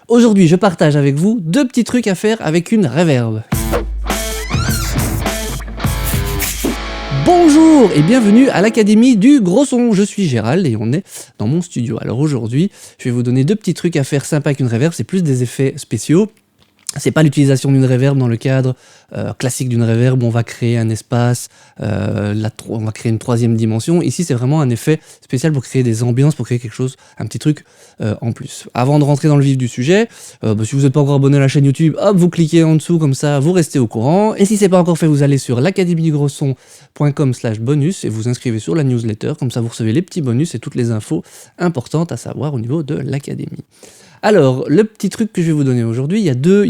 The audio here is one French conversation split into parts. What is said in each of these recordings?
Aujourd'hui, je partage avec vous 2 petits trucs à faire avec une reverb. Bonjour et bienvenue à l'Académie du Gros Son, je suis Gérald et on est dans mon studio. Alors aujourd'hui, je vais vous donner 2 petits trucs à faire sympas avec une reverb, c'est plus des effets spéciaux. C'est pas l'utilisation d'une reverb dans le cadre classique d'une reverb où on va créer un espace, on va créer une 3e dimension. Ici, c'est vraiment un effet spécial pour créer des ambiances, pour créer quelque chose, un petit truc en plus. Avant de rentrer dans le vif du sujet, si vous n'êtes pas encore abonné à la chaîne YouTube, hop, vous cliquez en dessous, comme ça, vous restez au courant. Et si c'est pas encore fait, vous allez sur l'academiedugrosson.com/bonus et vous inscrivez sur la newsletter, comme ça vous recevez les petits bonus et toutes les infos importantes à savoir au niveau de l'académie. Alors, le petit truc que je vais vous donner aujourd'hui, il y a deux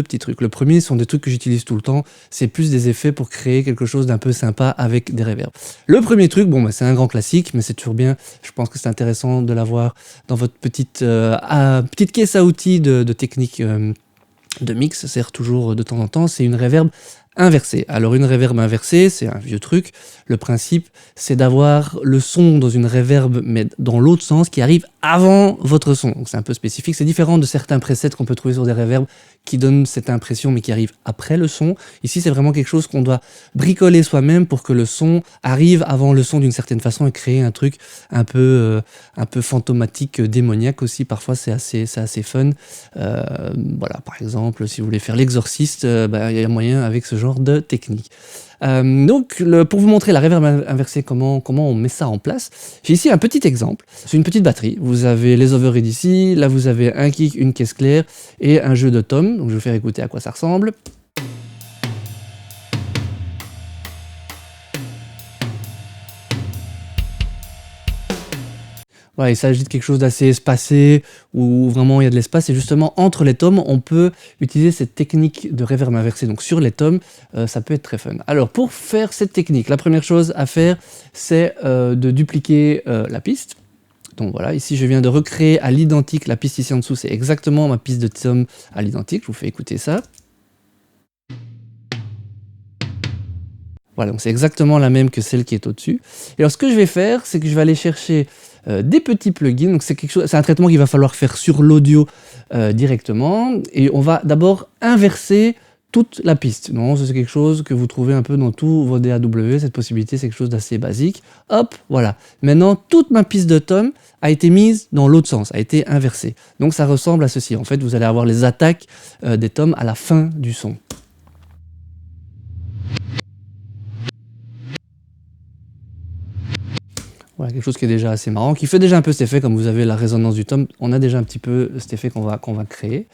petits trucs. Le premier sont des trucs que j'utilise tout le temps, c'est plus des effets pour créer quelque chose d'un peu sympa avec des reverbs. Le premier truc, c'est un grand classique, mais c'est toujours bien, je pense que c'est intéressant de l'avoir dans votre petite caisse à outils de technique de mix, ça sert toujours de temps en temps, c'est une reverb inversée. Alors une reverb inversée, c'est un vieux truc. Le principe, c'est d'avoir le son dans une reverb, mais dans l'autre sens, qui arrive avant votre son. Donc c'est un peu spécifique. C'est différent de certains presets qu'on peut trouver sur des reverbs qui donnent cette impression, mais qui arrivent après le son. Ici, c'est vraiment quelque chose qu'on doit bricoler soi-même pour que le son arrive avant le son d'une certaine façon et créer un truc un peu fantomatique, démoniaque aussi. Parfois, c'est assez fun. Voilà, par exemple, si vous voulez faire l'exorciste, il y a moyen avec ce genre de technique. Pour vous montrer la reverb inversée, comment on met ça en place, j'ai ici un petit exemple. C'est une petite batterie. Vous avez les overheads ici, là vous avez un kick, une caisse claire et un jeu de toms. Donc je vais vous faire écouter à quoi ça ressemble. Voilà, il s'agit de quelque chose d'assez espacé, où vraiment il y a de l'espace, et justement entre les toms, on peut utiliser cette technique de reverb inversée. Donc sur les toms, ça peut être très fun. Alors pour faire cette technique, la première chose à faire, c'est de dupliquer la piste. Donc voilà, ici je viens de recréer à l'identique la piste ici en dessous, c'est exactement ma piste de tom à l'identique, je vous fais écouter ça. Voilà, donc c'est exactement la même que celle qui est au-dessus. Et alors ce que je vais faire, c'est que je vais aller chercher des petits plugins. Donc c'est un traitement qu'il va falloir faire sur l'audio directement. Et on va d'abord inverser toute la piste. Non, c'est quelque chose que vous trouvez un peu dans tous vos DAW. Cette possibilité, c'est quelque chose d'assez basique. Hop, voilà. Maintenant, toute ma piste de tom a été mise dans l'autre sens, a été inversée. Donc ça ressemble à ceci. En fait, vous allez avoir les attaques des toms à la fin du son. Voilà, quelque chose qui est déjà assez marrant, qui fait déjà un peu cet effet, comme vous avez la résonance du tom, on a déjà un petit peu cet effet qu'on va créer.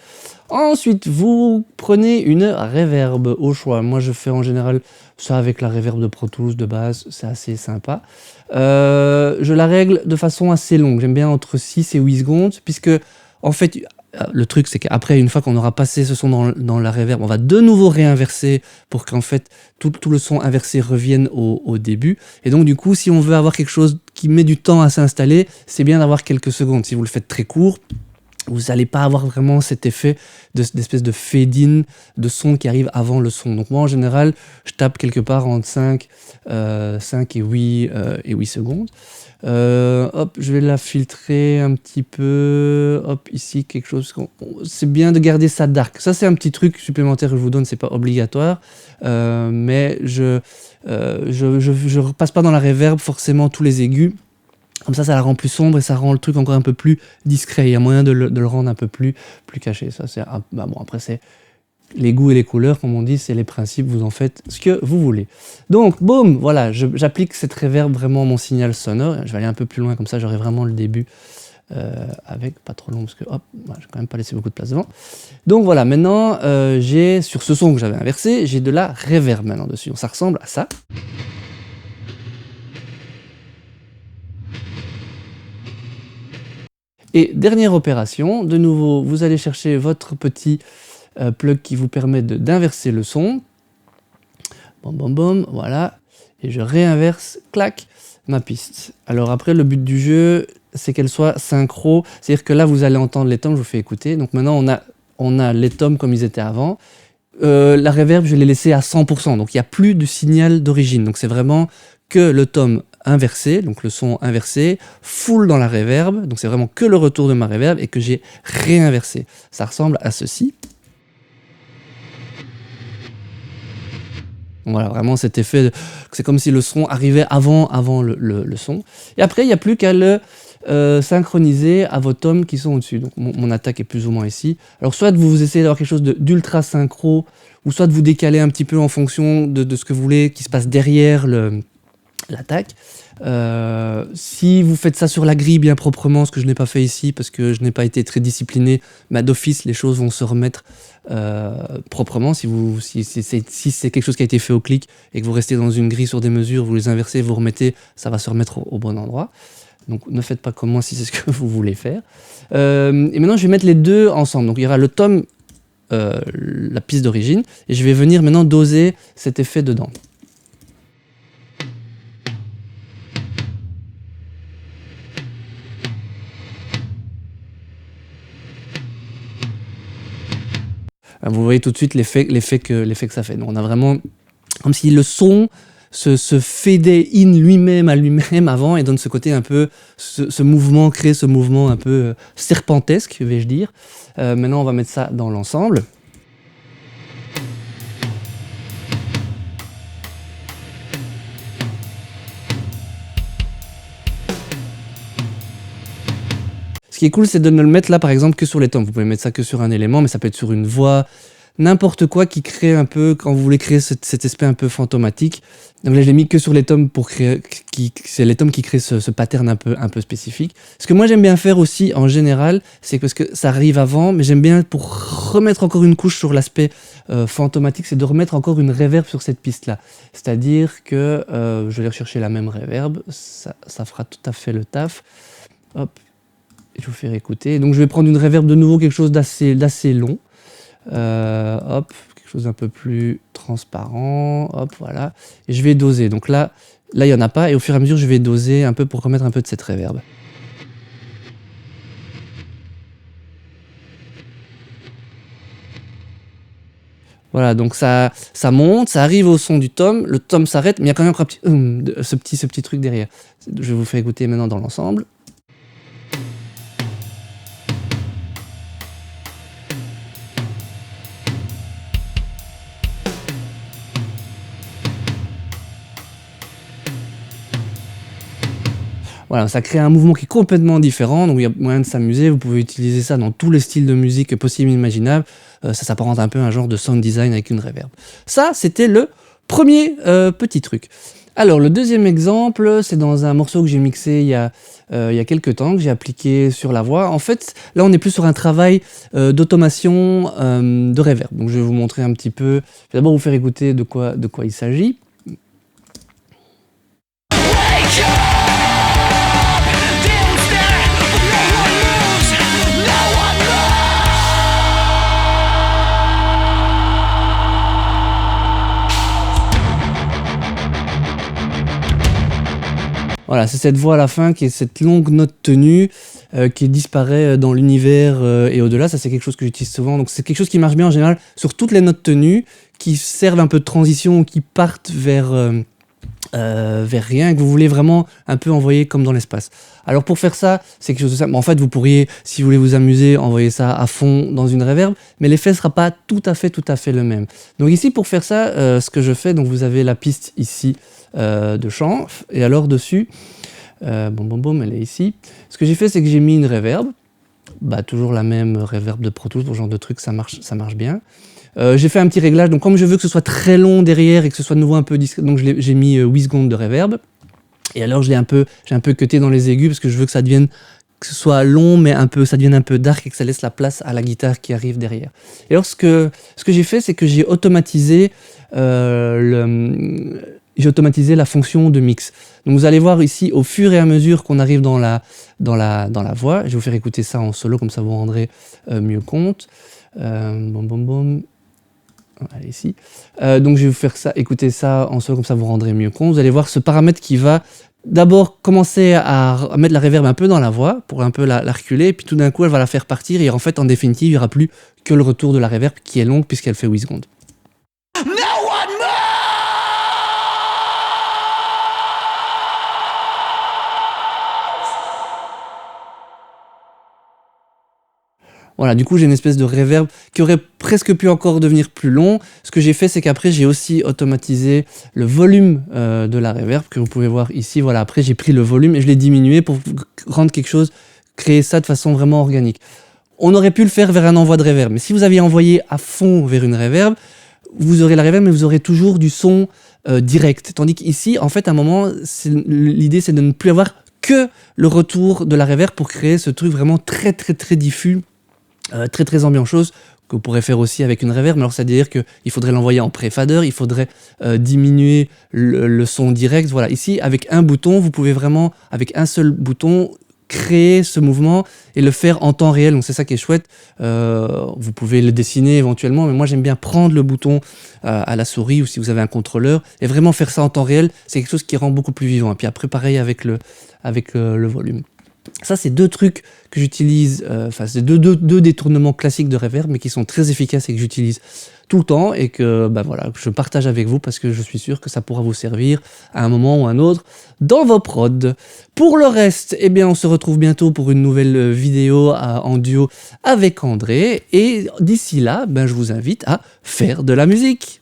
Ensuite, vous prenez une reverb au choix. Moi, je fais en général ça avec la reverb de Pro Tools de base, c'est assez sympa. Je la règle de façon assez longue, j'aime bien entre 6 et 8 secondes, puisque, en fait, le truc, c'est qu'après, une fois qu'on aura passé ce son dans la reverb, on va de nouveau réinverser pour qu'en fait, tout le son inversé revienne au début. Et donc, du coup, si on veut avoir quelque chose qui met du temps à s'installer, c'est bien d'avoir quelques secondes. Si vous le faites très court, vous n'allez pas avoir vraiment cet effet d'espèce de fade-in de son qui arrive avant le son. Donc moi, en général, je tape quelque part entre 5 et 8 secondes. Hop, je vais la filtrer un petit peu. Hop, ici, quelque chose. C'est bien de garder ça dark. Ça, c'est un petit truc supplémentaire que je vous donne, c'est pas obligatoire. Mais je repasse pas dans la reverb forcément tous les aigus. Comme ça la rend plus sombre et ça rend le truc encore un peu plus discret. Il y a moyen de le rendre un peu plus caché. Ça, c'est après, c'est les goûts et les couleurs, comme on dit, c'est les principes, vous en faites ce que vous voulez. Donc, boum, voilà, j'applique cette reverb vraiment mon signal sonore. Je vais aller un peu plus loin, comme ça j'aurai vraiment le début avec, pas trop long, parce que hop, voilà, j'ai quand même pas laissé beaucoup de place devant. Donc voilà, maintenant, j'ai, sur ce son que j'avais inversé, j'ai de la reverb maintenant dessus. Donc, ça ressemble à ça. Et dernière opération, de nouveau, vous allez chercher votre petit plug qui vous permet d'inverser le son. Bom, bom, bom, voilà. Et je réinverse, clac, ma piste. Alors après, le but du jeu, c'est qu'elle soit synchro. C'est-à-dire que là, vous allez entendre les toms, je vous fais écouter. Donc maintenant, on a les toms comme ils étaient avant. La reverb, je l'ai laissée à 100%. Donc il n'y a plus de signal d'origine. Donc c'est vraiment que le tom inversé, donc le son inversé, full dans la reverb, donc c'est vraiment que le retour de ma reverb et que j'ai réinversé. Ça ressemble à ceci. Voilà, vraiment cet effet, c'est comme si le son arrivait avant le son. Et après, il n'y a plus qu'à le synchroniser à vos tomes qui sont au-dessus. Donc mon attaque est plus ou moins ici. Alors soit vous essayez d'avoir quelque chose d'ultra synchro, ou soit de vous décaler un petit peu en fonction de ce que vous voulez qui se passe derrière l'attaque. Si vous faites ça sur la grille bien proprement, ce que je n'ai pas fait ici parce que je n'ai pas été très discipliné, mais d'office les choses vont se remettre proprement. Si c'est quelque chose qui a été fait au clic et que vous restez dans une grille sur des mesures, vous les inversez, vous remettez, ça va se remettre au bon endroit. Donc ne faites pas comme moi si c'est ce que vous voulez faire. Et maintenant je vais mettre les deux ensemble. Donc il y aura le tome, la piste d'origine, et je vais venir maintenant doser cet effet dedans. Vous voyez tout de suite l'effet que ça fait. Donc on a vraiment comme si le son se faisait in lui-même à lui-même avant et donne ce côté un peu, ce mouvement, crée ce mouvement un peu serpentesque, vais-je dire. Maintenant on va mettre ça dans l'ensemble. Ce qui est cool, c'est de ne le mettre là, par exemple, que sur les tomes. Vous pouvez mettre ça que sur un élément, mais ça peut être sur une voix, n'importe quoi qui crée un peu, quand vous voulez créer cet aspect un peu fantomatique. Donc là, je l'ai mis que sur les tomes pour créer, c'est les tomes qui créent ce pattern un peu spécifique. Ce que moi j'aime bien faire aussi, en général, c'est parce que ça arrive avant, mais j'aime bien, pour remettre encore une couche sur l'aspect fantomatique, c'est de remettre encore une reverb sur cette piste-là. C'est-à-dire que je vais aller rechercher la même reverb, ça fera tout à fait le taf. Hop. Je vais vous faire écouter. Donc je vais prendre une reverb de nouveau, quelque chose d'assez long. Hop, quelque chose d'un peu plus transparent. Hop, voilà. Et je vais doser. Donc là, il n'y en a pas. Et au fur et à mesure, je vais doser un peu pour remettre un peu de cette reverb. Voilà, donc ça monte, ça arrive au son du tome. Le tome s'arrête, mais il y a quand même encore ce petit truc derrière. Je vous fais écouter maintenant dans l'ensemble. Voilà, ça crée un mouvement qui est complètement différent, donc il y a moyen de s'amuser, vous pouvez utiliser ça dans tous les styles de musique possibles et imaginables, ça s'apparente un peu à un genre de sound design avec une reverb. Ça, c'était le premier petit truc. Alors, le deuxième exemple, c'est dans un morceau que j'ai mixé il y a quelques temps, que j'ai appliqué sur la voix. En fait, là, on est plus sur un travail d'automation de reverb. Donc, je vais vous montrer un petit peu, je vais d'abord vous faire écouter de quoi il s'agit. Voilà, c'est cette voix à la fin qui est cette longue note tenue qui disparaît dans l'univers et au-delà. Ça, c'est quelque chose que j'utilise souvent. Donc, c'est quelque chose qui marche bien en général sur toutes les notes tenues qui servent un peu de transition ou qui partent vers rien, que vous voulez vraiment un peu envoyer comme dans l'espace. Alors pour faire ça, c'est quelque chose de simple. En fait, vous pourriez, si vous voulez vous amuser, envoyer ça à fond dans une reverb, mais l'effet ne sera pas tout à fait le même. Donc ici, pour faire ça, ce que je fais, donc vous avez la piste ici de chant, et alors dessus, elle est ici. Ce que j'ai fait, c'est que j'ai mis une reverb, toujours la même reverb de Pro Tools, pour ce genre de truc, ça marche bien. J'ai fait un petit réglage, donc comme je veux que ce soit très long derrière et que ce soit de nouveau un peu discret, donc j'ai mis 8 secondes de reverb. Et alors j'ai un peu cuté dans les aigus parce que je veux que ça devienne, que ce soit long mais ça devienne un peu dark et que ça laisse la place à la guitare qui arrive derrière. Et alors ce que j'ai fait, c'est que j'ai automatisé la fonction de mix. Donc vous allez voir ici, au fur et à mesure qu'on arrive dans la voix, je vais vous faire écouter ça en solo, comme ça vous vous rendrez mieux compte. Allez, ici. Donc je vais vous faire écouter ça en solo, comme ça vous rendrez mieux compte. Vous allez voir ce paramètre qui va d'abord commencer à mettre la reverb un peu dans la voix, pour un peu la reculer, et puis tout d'un coup elle va la faire partir, et en fait en définitive il n'y aura plus que le retour de la reverb qui est longue puisqu'elle fait 8 secondes. Voilà, du coup, j'ai une espèce de reverb qui aurait presque pu encore devenir plus long. Ce que j'ai fait, c'est qu'après, j'ai aussi automatisé le volume de la reverb, que vous pouvez voir ici. Voilà, après, j'ai pris le volume et je l'ai diminué pour rendre quelque chose, créer ça de façon vraiment organique. On aurait pu le faire vers un envoi de reverb, mais si vous aviez envoyé à fond vers une reverb, vous aurez la reverb, mais vous aurez toujours du son direct. Tandis qu'ici, en fait, à un moment, l'idée, c'est de ne plus avoir que le retour de la reverb pour créer ce truc vraiment très diffus, très ambianceuse, que vous pourrez faire aussi avec une reverb. Mais alors, c'est-à-dire qu'il faudrait l'envoyer en pré-fader, il faudrait diminuer le son direct. Voilà, ici, avec un bouton, vous pouvez vraiment, avec un seul bouton, créer ce mouvement et le faire en temps réel. Donc c'est ça qui est chouette. Vous pouvez le dessiner éventuellement, mais moi j'aime bien prendre le bouton à la souris, ou si vous avez un contrôleur, et vraiment faire ça en temps réel. C'est quelque chose qui rend beaucoup plus vivant. Et puis après, pareil avec le volume. Ça, c'est deux trucs que j'utilise, c'est deux détournements classiques de reverb, mais qui sont très efficaces et que j'utilise tout le temps et que voilà, je partage avec vous parce que je suis sûr que ça pourra vous servir à un moment ou à un autre dans vos prods. Pour le reste, eh bien, on se retrouve bientôt pour une nouvelle vidéo en duo avec André, et d'ici là, je vous invite à faire de la musique.